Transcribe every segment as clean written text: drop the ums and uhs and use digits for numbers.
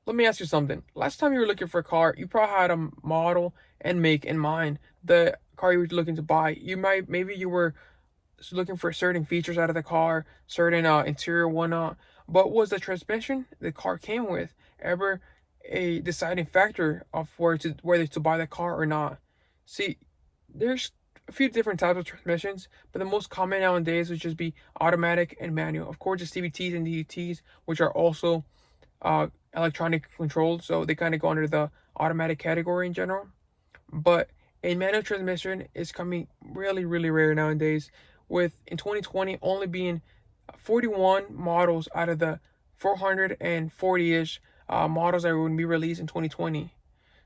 let me ask you something. Last time you were looking for a car, you probably had a model and make in mind. The car you were looking to buy. Maybe you were looking for certain features out of the car, certain interior whatnot. But was the transmission the car came with ever a deciding factor of whether to buy the car or not? See, there's a few different types of transmissions, but the most common nowadays would just be automatic and manual. Of course, the CVTs and DDTs, which are also electronic controlled, so they kind of go under the automatic category in general. But a manual transmission is coming really, really rare nowadays, with in 2020 only being 41 models out of the 440-ish models that would be released in 2020.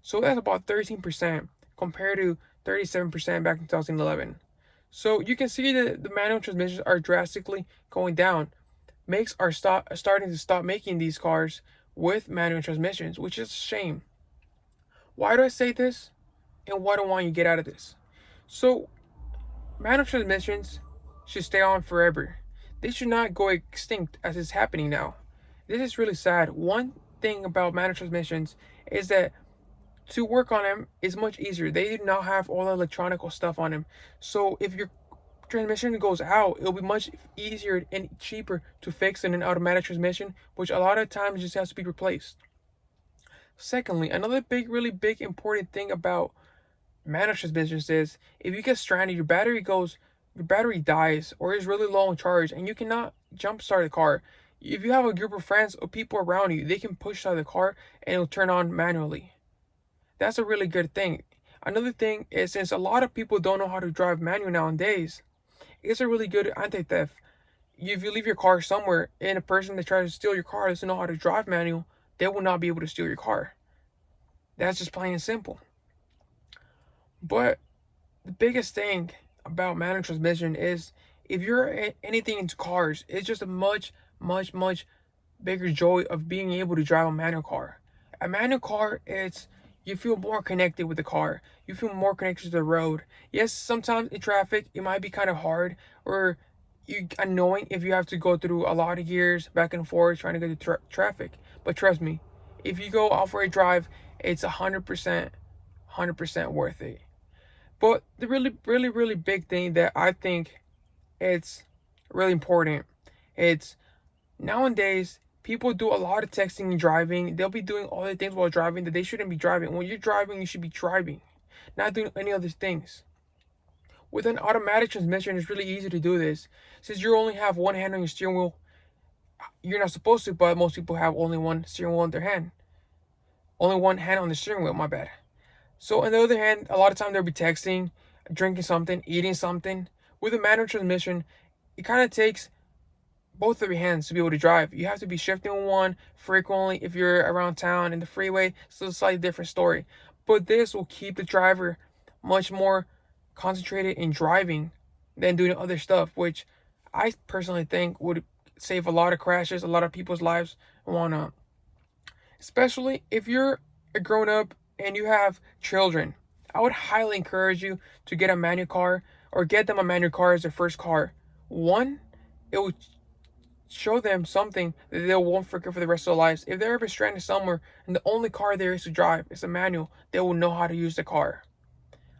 So that's about 13% compared to 37% back in 2011. So you can see that the manual transmissions are drastically going down. Makes are starting to stop making these cars with manual transmissions, which is a shame. Why do I say this? And what do I want you to get out of this? So, manual transmissions should stay on forever. They should not go extinct as is happening now. This is really sad. One thing about manual transmissions is that to work on them is much easier. They do not have all the electronic stuff on them. So if your transmission goes out, it'll be much easier and cheaper to fix than an automatic transmission, which a lot of times just has to be replaced. Secondly, another really big important thing about manual transmissions is if you get stranded, your battery dies or is really low on charge, and you cannot jumpstart the car. If you have a group of friends or people around you, they can push start the car and it'll turn on manually. That's a really good thing. Another thing is, since a lot of people don't know how to drive manual nowadays, it's a really good anti-theft. If you leave your car somewhere and a person that tries to steal your car doesn't know how to drive manual, they will not be able to steal your car. That's just plain and simple. But the biggest thing about manual transmission is if you're anything into cars, it's just a much, much, much bigger joy of being able to drive a manual car. A manual car, it's you feel more connected with the car. You feel more connected to the road. Yes, sometimes in traffic it might be kind of hard or you annoying if you have to go through a lot of gears back and forth trying to get to traffic. But trust me, if you go off road drive, it's 100% worth it. But the really, really, really big thing that I think it's really important, it's nowadays people do a lot of texting and driving. They'll be doing all the things while driving that they shouldn't be driving. When you're driving, you should be driving, not doing any other things. With an automatic transmission, it's really easy to do this. Since you only have one hand on your steering wheel, you're not supposed to, but most people have only one steering wheel in their hand. Only one hand on the steering wheel, my bad. So on the other hand, a lot of time they'll be texting, drinking something, eating something. With a manual transmission, it kind of takes both of your hands to be able to drive. You have to be shifting one frequently if you're around town in the freeway. So it's a slightly different story. But this will keep the driver much more concentrated in driving than doing other stuff, which I personally think would save a lot of crashes, a lot of people's lives and whatnot. Especially if you're a grown up and you have children. I would highly encourage you to get a manual car or get them a manual car as their first car. One, it will show them something that they won't forget for the rest of their lives. If they're ever stranded somewhere and the only car there is to drive is a manual, they will know how to use the car.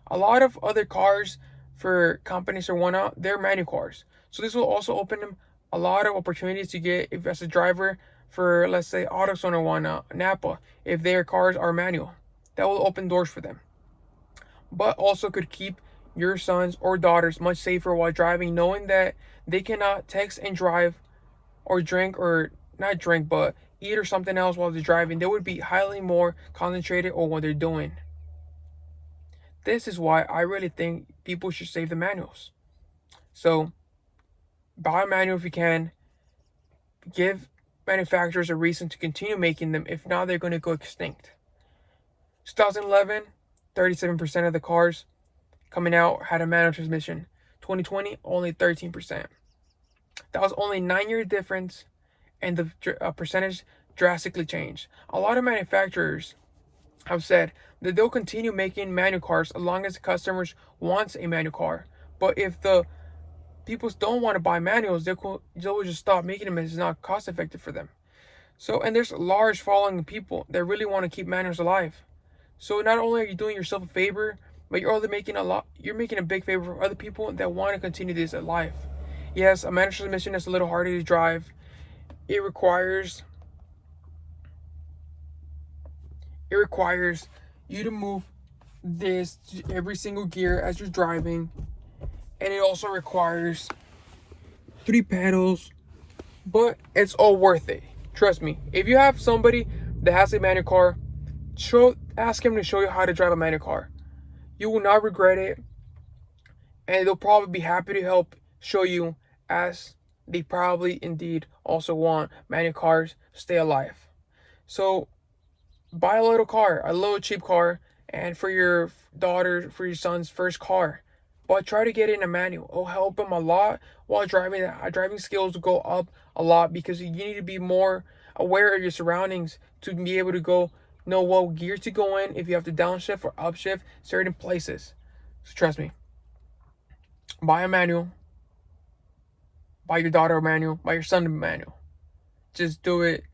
A lot of other cars for companies or whatnot, they're manual cars. So this will also open them a lot of opportunities to get, if as a driver for, let's say, AutoZone or whatnot, Napa, if their cars are manual. That will open doors for them. But also could keep your sons or daughters much safer while driving, knowing that they cannot text and drive or drink or not drink, but eat or something else while they're driving. They would be highly more concentrated on what they're doing. This is why I really think people should save the manuals. So buy a manual if you can. Give manufacturers a reason to continue making them. If not, they're going to go extinct. 2011, 37% of the cars coming out had a manual transmission. 2020, only 13%. That was only 9-year difference, and the percentage drastically changed. A lot of manufacturers have said that they'll continue making manual cars as long as the customers wants a manual car. But if the people don't want to buy manuals, they'll just stop making them as it's not cost effective for them. So, and there's a large following of people that really want to keep manuals alive. So not only are you doing yourself a favor, but you're making a big favor for other people that want to continue this alive. Yes, a manual transmission is a little harder to drive. It requires it requires you to move this to every single gear as you're driving, and it also requires 3 pedals, but it's all worth it. Trust me. If you have somebody that has a manual car, ask him to show you how to drive a manual car. You will not regret it, and they'll probably be happy to help show you, as they probably indeed also want manual cars to stay alive. So buy a little car, a little cheap car, and for your daughter, for your son's first car. But try to get in a manual. It'll help them a lot while driving. Driving skills will go up a lot because you need to be more aware of your surroundings to be able to know what gear to go in if you have to downshift or upshift certain places. So trust me. Buy a manual. Buy your daughter a manual. Buy your son a manual. Just do it.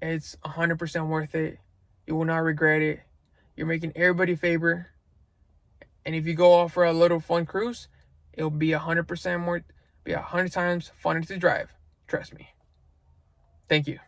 It's 100% worth it. You will not regret it. You're making everybody a favor. And if you go off for a little fun cruise, it'll be 100% more, be 100 times funner to drive. Trust me. Thank you.